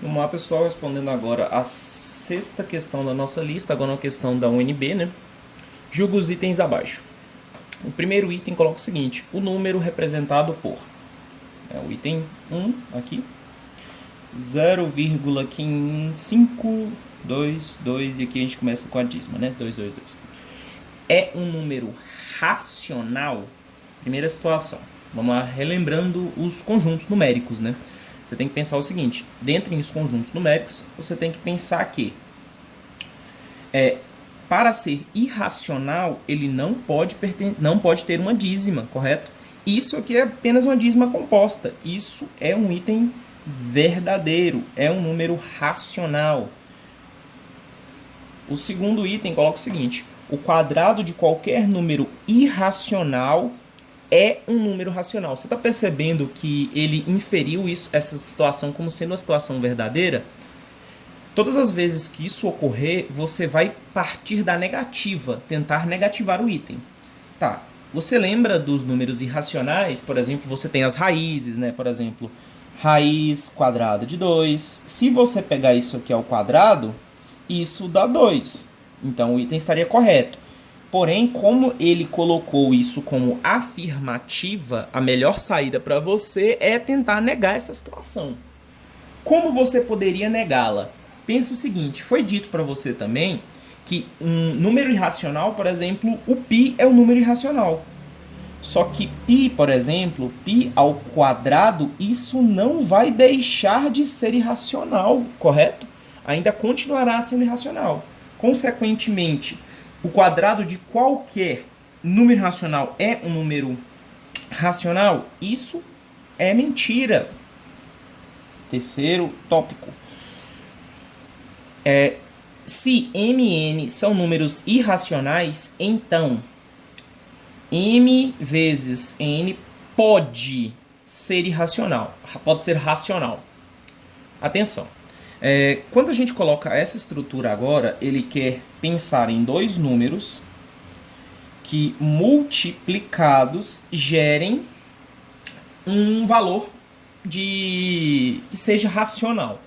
Vamos lá, pessoal, respondendo agora a sexta questão da nossa lista, agora uma questão da UNB, né? Julga os itens abaixo. O primeiro item coloca o seguinte: o número representado por. O item 1 aqui, 0,522, e aqui a gente começa com a dízima, né? 222. É um número racional? Primeira situação. Vamos lá, relembrando os conjuntos numéricos, né? Você tem que pensar o seguinte: dentre os conjuntos numéricos, você tem que pensar que para ser irracional, ele não pode ter uma dízima, correto? Isso aqui é apenas uma dízima composta. Isso é um item verdadeiro, é um número racional. O segundo item coloca o seguinte: o quadrado de qualquer número irracional é um número racional. Você está percebendo que ele inferiu essa situação como sendo uma situação verdadeira? Todas as vezes que isso ocorrer, você vai partir da negativa, tentar negativar o item. Tá, você lembra dos números irracionais? Por exemplo, você tem as raízes, né? Por exemplo, raiz quadrada de 2. Se você pegar isso aqui ao quadrado, isso dá 2. Então o item estaria correto. Porém, como ele colocou isso como afirmativa, a melhor saída para você é tentar negar essa situação. Como você poderia negá-la? Pense o seguinte: foi dito para você também que um número irracional, por exemplo, o π é um número irracional. Só que π, por exemplo, π ao quadrado, isso não vai deixar de ser irracional, correto? Ainda continuará sendo irracional. Consequentemente, o quadrado de qualquer número racional é um número racional? Isso é mentira. Terceiro tópico. Se mn são números irracionais, então m vezes n pode ser irracional, pode ser racional. Atenção, quando a gente coloca essa estrutura agora, ele quer pensar em dois números que multiplicados gerem um valor que seja racional.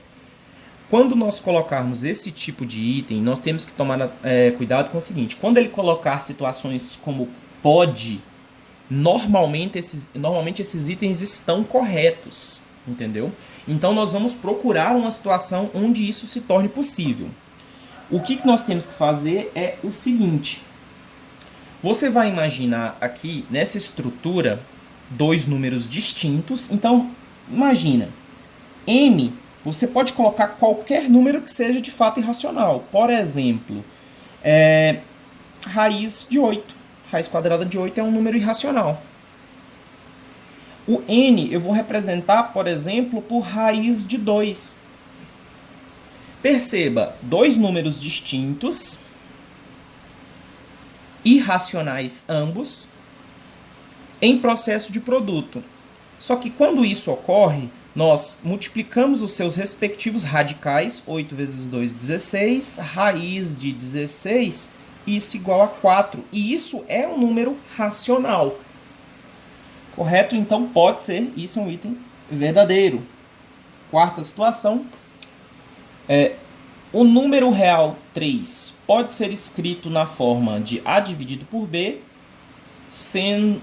Quando nós colocarmos esse tipo de item, nós temos que tomar cuidado com o seguinte: quando ele colocar situações como pode, normalmente esses itens estão corretos, entendeu? Então nós vamos procurar uma situação onde isso se torne possível. O que nós temos que fazer é o seguinte: você vai imaginar aqui nessa estrutura dois números distintos. Então imagina, m, você pode colocar qualquer número que seja de fato irracional. Por exemplo, raiz de 8. Raiz quadrada de 8 é um número irracional. O n eu vou representar, por exemplo, por raiz de 2. Perceba, dois números distintos, irracionais ambos, em processo de produto. Só que quando isso ocorre, nós multiplicamos os seus respectivos radicais, 8 vezes 2, 16, raiz de 16, isso igual a 4. E isso é um número racional. Correto? Então pode ser, isso é um item verdadeiro. Quarta situação, o número real 3 pode ser escrito na forma de A dividido por B,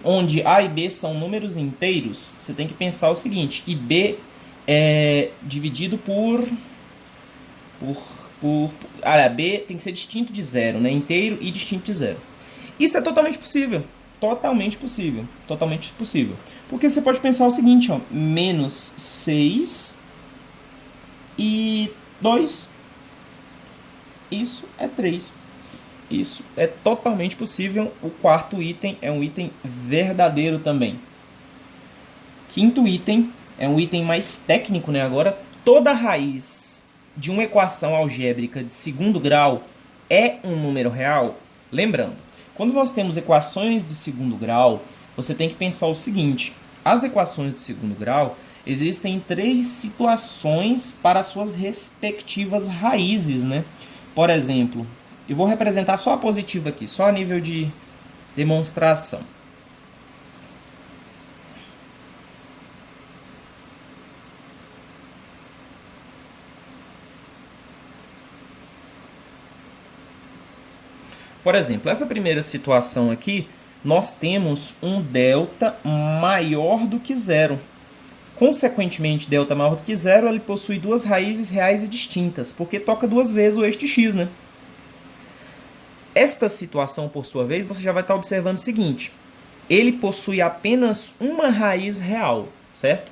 onde A e B são números inteiros. Você tem que pensar o seguinte: e B é dividido B tem que ser distinto de zero, né? Inteiro e distinto de zero. Isso é totalmente possível. Totalmente possível. Totalmente possível. Porque você pode pensar o seguinte, ó: menos 6 e 2. Isso é 3. Isso é totalmente possível. O quarto item é um item verdadeiro também. Quinto item é um item mais técnico, né? Agora, toda raiz de uma equação algébrica de segundo grau é um número real? Lembrando, quando nós temos equações de segundo grau, você tem que pensar o seguinte: as equações de segundo grau existem 3 situações para suas respectivas raízes, né? Por exemplo, eu vou representar só a positiva aqui, só a nível de demonstração. Por exemplo, essa primeira situação aqui, nós temos um delta maior do que zero. Consequentemente, delta maior do que zero, ele possui duas raízes reais e distintas, porque toca duas vezes o eixo de x, né? Esta situação, por sua vez, você já vai estar observando o seguinte: ele possui apenas uma raiz real, certo?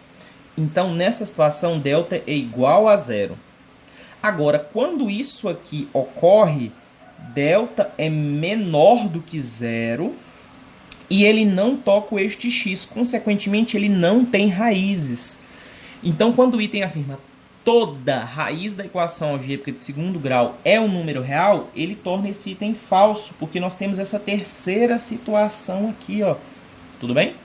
Então, nessa situação, delta é igual a zero. Agora, quando isso aqui ocorre, delta é menor do que zero e ele não toca o eixo de x. Consequentemente, ele não tem raízes. Então, quando o item afirma toda raiz da equação algébrica de segundo grau é um número real, ele torna esse item falso, porque nós temos essa terceira situação aqui, ó. Tudo bem?